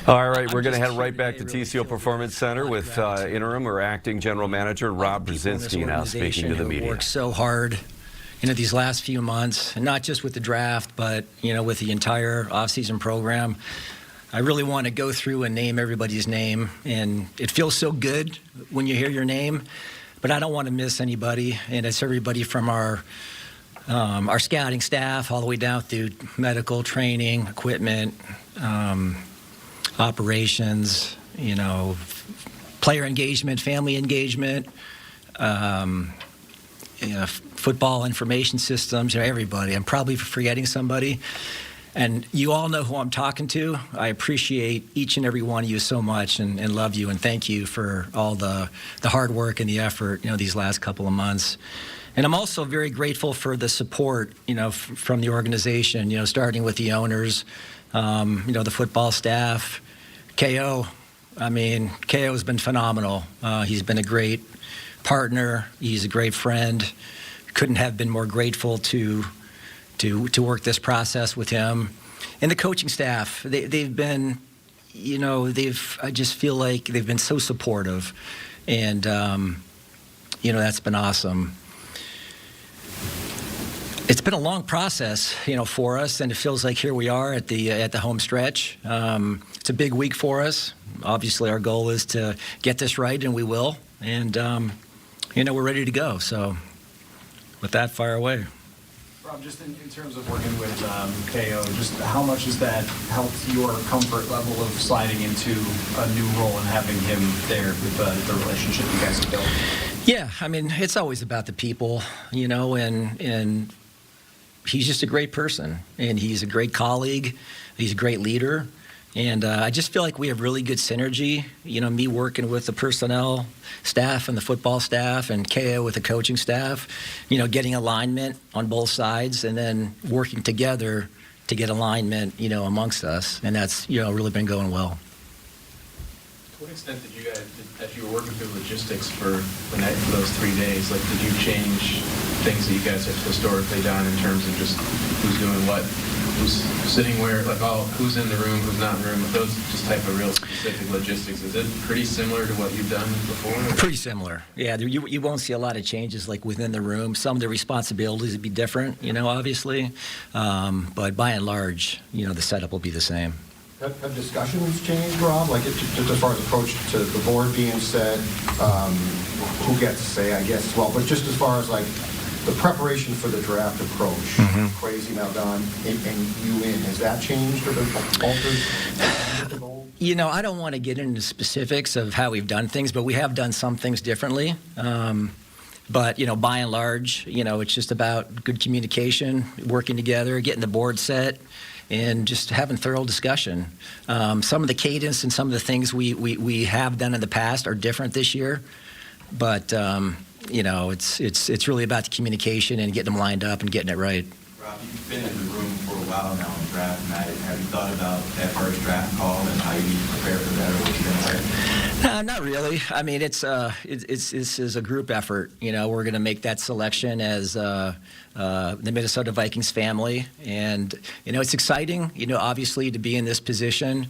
All right, we're going to head right back to TCO Performance Center with interim or acting general manager Rob Brzenzki now speaking to the media. Worked so hard, these last few months, and not just with the draft, but with the entire offseason program. I really want to go through and name everybody's name, and it feels so good when you hear your name, but I don't want to miss anybody, and it's everybody from our scouting staff all the way down through medical training, equipment, operations, player engagement, family engagement, football information systems, everybody. I'm probably forgetting somebody. And you all know who I'm talking to. I appreciate each and every one of you so much and love you and thank you for all the hard work and the effort, these last couple of months. And I'm also very grateful for the support, from the organization, starting with the owners, the football staff, KO. KO has been phenomenal. He's been a great partner. He's a great friend. Couldn't have been more grateful to work this process with him. And the coaching staff, they've been, I just feel like they've been so supportive. And, that's been awesome. It's been a long process, for us, and it feels like here we are at the home stretch. It's a big week for us. Obviously, our goal is to get this right, and we will. And, we're ready to go. So with that, fire away. Rob, just in terms of working with KO, just how much has that helped your comfort level of sliding into a new role and having him there with the relationship you guys have built? Yeah, it's always about the people, and he's just a great person, and he's a great colleague. He's a great leader, and I just feel like we have really good synergy. Me working with the personnel staff and the football staff, and KO with the coaching staff. Getting alignment on both sides, and then working together to get alignment, amongst us, and that's really been going well. To what extent did you guys, as you were working through logistics for those 3 days, did you change things that you guys have historically done in terms of just who's doing what, who's sitting where, who's in the room, who's not in the room, with those just type of real specific logistics? Is it pretty similar to what you've done before? Pretty similar. Yeah, you won't see a lot of changes within the room. Some of the responsibilities would be different, obviously, but by and large, the setup will be the same. Have discussions changed, Rob? Just as far as approach to the board being set, who gets to say, I guess, as well, but just as far as the preparation for the draft approach, crazy now done, and you in, has that changed or altered? I don't want to get into specifics of how we've done things, but we have done some things differently. But, by and large, it's just about good communication, working together, getting the board set, and just having thorough discussion. Some of the cadence and some of the things we have done in the past are different this year, but it's really about the communication and getting them lined up and getting it right. Rob, you've been in the room for a while now on draft night. Have you thought about that first draft call and how you need to prepare for that, or what you're going to say? No, not really. This is a group effort. We're going to make that selection as the Minnesota Vikings family, and it's exciting. Obviously to be in this position.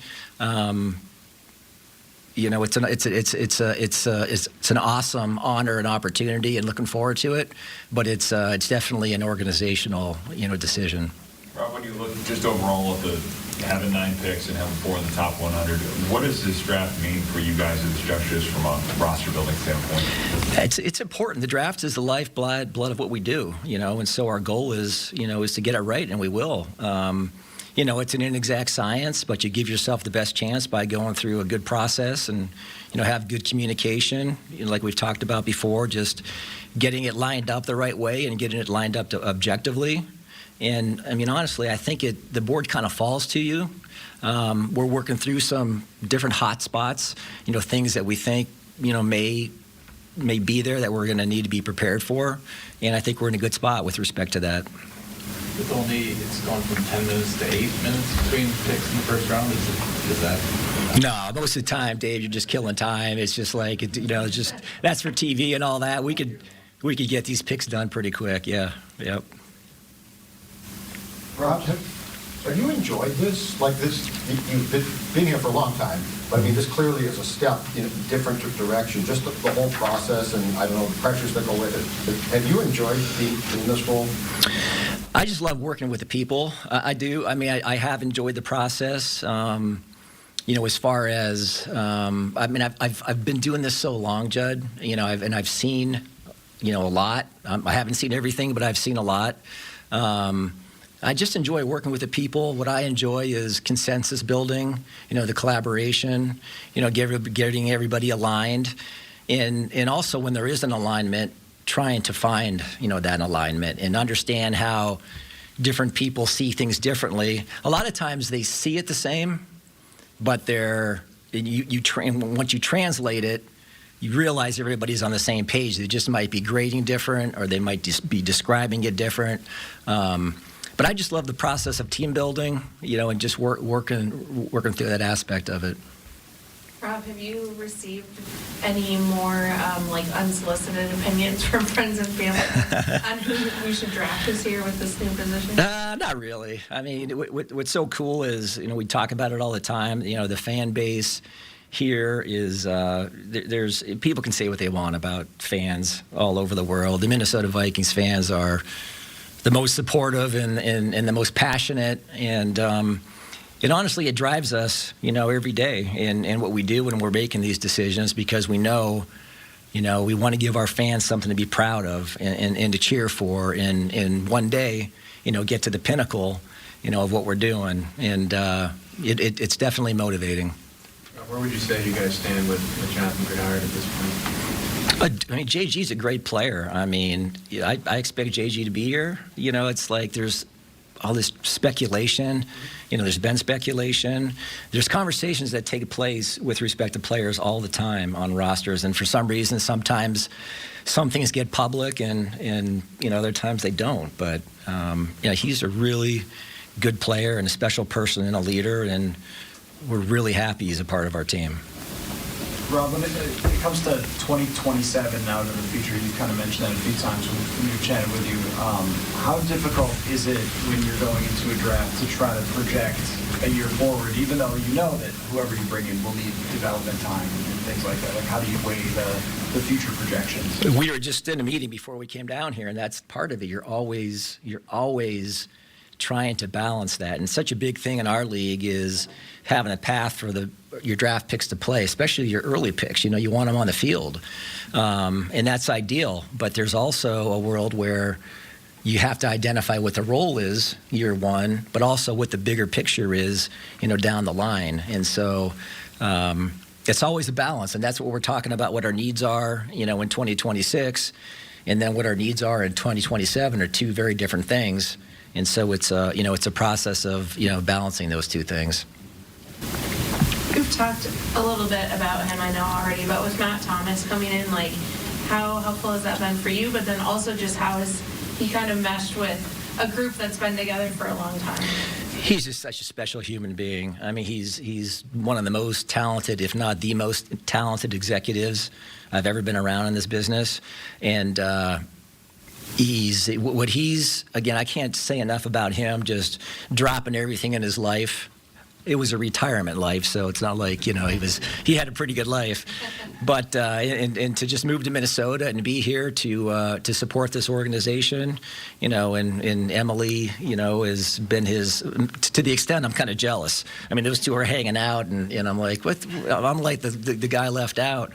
It's an awesome honor and opportunity, and looking forward to it. But it's definitely an organizational decision. Rob, when you look just overall at having 9 picks and having 4 in the top 100, what does this draft mean for you guys at this juncture from a roster building standpoint? It's important. The draft is the lifeblood of what we do, and so our goal is to get it right, and we will. It's an inexact science, but you give yourself the best chance by going through a good process and, have good communication, like we've talked about before, just getting it lined up the right way and getting it lined up objectively. And, honestly, I think the board kind of falls to you. We're working through some different hot spots, things that we think, may be there that we're going to need to be prepared for. And I think we're in a good spot with respect to that. It's gone from 10 minutes to 8 minutes between picks in the first round. Is that? No, most of the time, Dave, you're just killing time. It's just that's for TV and all that. We could get these picks done pretty quick. Yeah. Yep. Rob, Have you enjoyed this? Like this, you've been here for a long time, but I mean, this clearly is a step in a different direction, just the whole process and, I don't know, the pressures that go with it. Have you enjoyed being in this role? I just love working with the people. I do. I mean, I have enjoyed the process. As far as, I mean, I've been doing this so long, Judd, I've seen, a lot. I haven't seen everything, but I've seen a lot. I just enjoy working with the people. What I enjoy is consensus building, the collaboration, getting everybody aligned. And also when there is an alignment, trying to find, that alignment and understand how different people see things differently. A lot of times they see it the same, but once you translate it, you realize everybody's on the same page. They just might be grading different, or they might just be describing it different. But I just love the process of team building, and just working through that aspect of it. Rob, have you received any more unsolicited opinions from friends and family on who we should draft this year with this new position? Not really. I mean, what's so cool is, we talk about it all the time. The fan base here is, there's people can say what they want about fans all over the world. The Minnesota Vikings fans are the most supportive and the most passionate, and honestly, it drives us, every day in what we do when we're making these decisions, because we know, we want to give our fans something to be proud of and to cheer for, and one day, get to the pinnacle, of what we're doing, and it's definitely motivating. Where would you say you guys stand with Jonathan Grenard at this point? I mean, JG's a great player. I mean, I expect JG to be here. It's like there's all this speculation. There's been speculation. There's conversations that take place with respect to players all the time on rosters, and for some reason, sometimes some things get public, and other times they don't. But he's a really good player and a special person and a leader, and we're really happy he's a part of our team. Rob, when it comes to 2027 now to the future, you kind of mentioned that a few times when we've chatted with you. How difficult is it when you're going into a draft to try to project a year forward, even though you know that whoever you bring in will need development time and things like that? Like, how do you weigh the future projections? We were just in a meeting before we came down here, and that's part of it. You're always trying to balance that. And such a big thing in our league is having a path for your draft picks to play, especially your early picks. You want them on the field, and that's ideal. But there's also a world where you have to identify what the role is year one, but also what the bigger picture is, down the line. And so it's always a balance, and that's what we're talking about. What our needs are, in 2026, and then what our needs are in 2027 are two very different things. And so it's a process of balancing those two things. We've talked a little bit about him, I know already, but with Matt Thomas coming in, how helpful has that been for you? But then also just how has he kind of meshed with a group that's been together for a long time? He's just such a special human being. I mean, he's one of the most talented, if not the most talented executives I've ever been around in this business. And again, I can't say enough about him, just dropping everything in his life. It was a retirement life, so it's not like, he had a pretty good life. But and to just move to Minnesota and be here to support this organization, and Emily, has been to the extent I'm kind of jealous. I mean, those two are hanging out, and I'm like, what? I'm like the guy left out.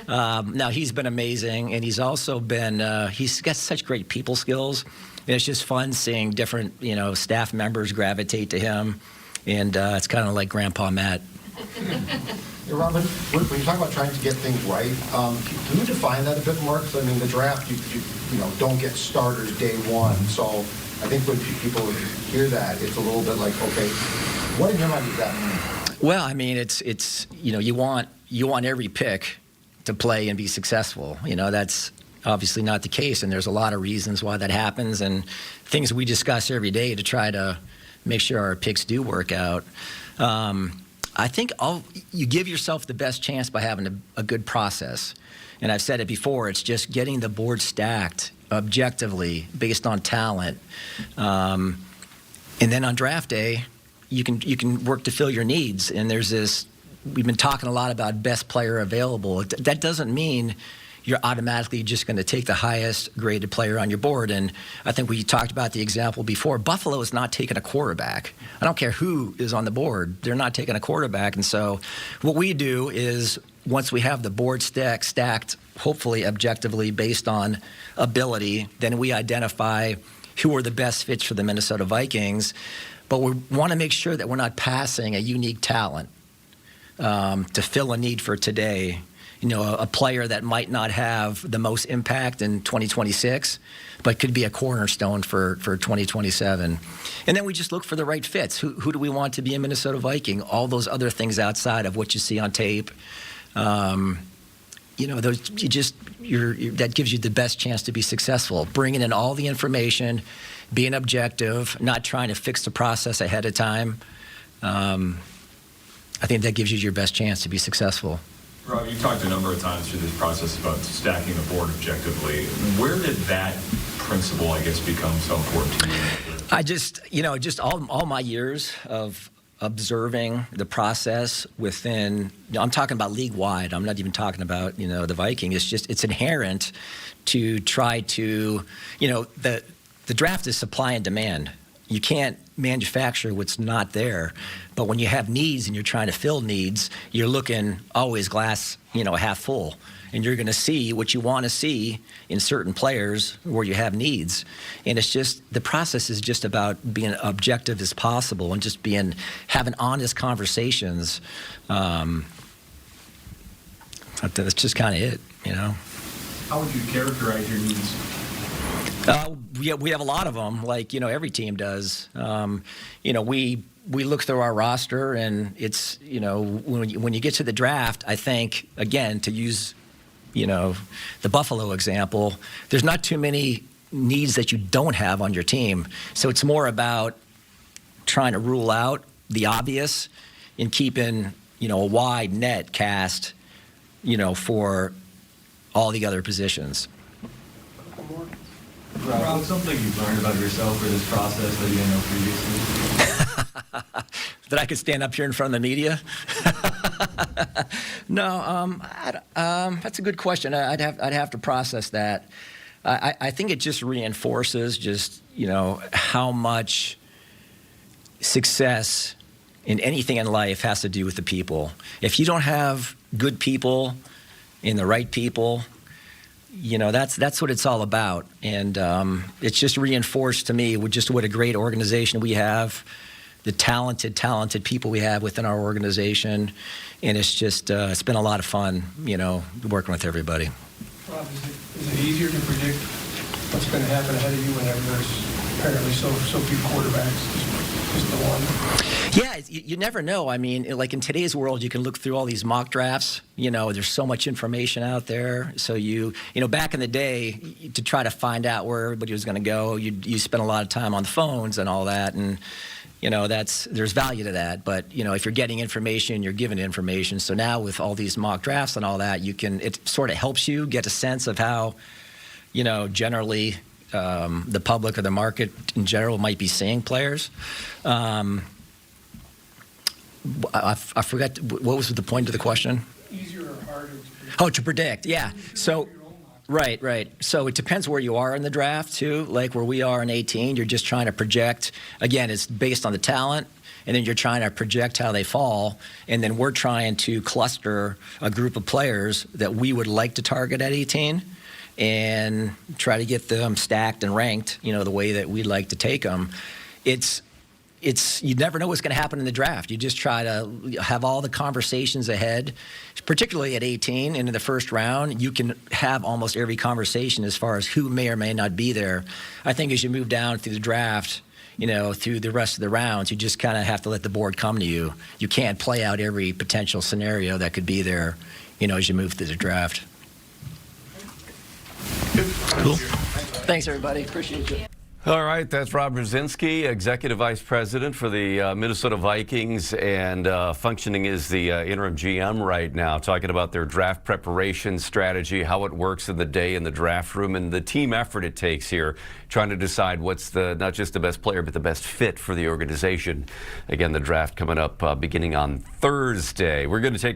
Now, he's been amazing, and he's also been, he's got such great people skills. And it's just fun seeing different, staff members gravitate to him. And it's kind of like Grandpa Matt. Hey, Robin, when you talk about trying to get things right, can you define that a bit more? Because, I mean, the draft, you don't get starters day one. So I think when people hear that, it's a little bit like, okay, what in your mind does that mean? Well, I mean, it's you want every pick to play and be successful. That's obviously not the case, and there's a lot of reasons why that happens, and things we discuss every day to try to make sure our picks do work out. I think you give yourself the best chance by having a good process. And I've said it before, it's just getting the board stacked objectively based on talent. And then on draft day, you can work to fill your needs. And there's this, we've been talking a lot about best player available. That doesn't mean you're automatically just going to take the highest graded player on your board. And I think we talked about the example before. Buffalo is not taking a quarterback. I don't care who is on the board. They're not taking a quarterback. And so what we do is once we have the board stacked, hopefully objectively based on ability, then we identify who are the best fits for the Minnesota Vikings. But we want to make sure that we're not passing a unique talent to fill a need for today. You know, a player that might not have the most impact in 2026, but could be a cornerstone for 2027. And then we just look for the right fits. Who do we want to be a Minnesota Viking? All those other things outside of what you see on tape. You know, those that gives you the best chance to be successful. Bringing in all the information, being objective, not trying to fix the process ahead of time. I think that gives you your best chance to be successable. Rob, you talked a number of times through this process about stacking the board objectively. Where did that principle, I guess, become so important to you? I just, you know, just all my years of observing the process within, you know, I'm talking about league-wide. I'm not even talking about, you know, the Viking. It's just, it's inherent to try to, you know, the draft is supply and demand. You can't manufacture what's not there. But when you have needs and you're trying to fill needs, you're looking always glass, you know, half full. And you're going to see what you want to see in certain players where you have needs. And it's just, the process is just about being objective as possible and just having honest conversations. That's just kind of it, you know. How would you characterize your needs? We have a lot of them, like, you know, every team does. You know, we look through our roster, and it's, you know, when you get to the draft, I think, again, to use, you know, the Buffalo example, there's not too many needs that you don't have on your team. So it's more about trying to rule out the obvious and keeping, you know, a wide net cast, you know, for all the other positions. Rob, what's something you've learned about yourself or this process that you didn't know previously? That I could stand up here in front of the media? No, that's a good question. I'd have to process that. I think it just reinforces just, you know, how much success in anything in life has to do with the people. If you don't have good people and the right people, you know, that's what it's all about. And it's just reinforced to me with just what a great organization we have, the talented people we have within our organization. And it's just, it's been a lot of fun, you know, working with everybody. Rob, is it easier to predict what's going to happen ahead of you whenever there's apparently so few quarterbacks? Just the one? Yeah, you never know. I mean, like in today's world, you can look through all these mock drafts. You know, there's so much information out there. So you know, back in the day, to try to find out where everybody was going to go, you spent a lot of time on the phones and all that. And, you know, there's value to that. But, you know, if you're getting information, you're given information. So now with all these mock drafts and all that, it sort of helps you get a sense of how, you know, generally the public or the market in general might be seeing players. I forgot, what was the point of the question? Easier or harder to predict? Oh, to predict, yeah. So, right. So it depends where you are in the draft, too. Like where we are in 18, you're just trying to project. Again, it's based on the talent, and then you're trying to project how they fall. And then we're trying to cluster a group of players that we would like to target at 18 and try to get them stacked and ranked, you know, the way that we'd like to take them. You never know what's going to happen in the draft. You just try to have all the conversations ahead, particularly at 18 and in the first round. You can have almost every conversation as far as who may or may not be there. I think as you move down through the draft, you know, through the rest of the rounds, you just kind of have to let the board come to you. You can't play out every potential scenario that could be there, you know, as you move through the draft. Cool. Thanks, everybody. Appreciate you. All right, that's Rob Brzenzki, Executive Vice President for the Minnesota Vikings, and functioning as the interim GM right now, talking about their draft preparation strategy, how it works in the day in the draft room, and the team effort it takes here, trying to decide what's not just the best player, but the best fit for the organization. Again, the draft coming up beginning on Thursday. We're going to take a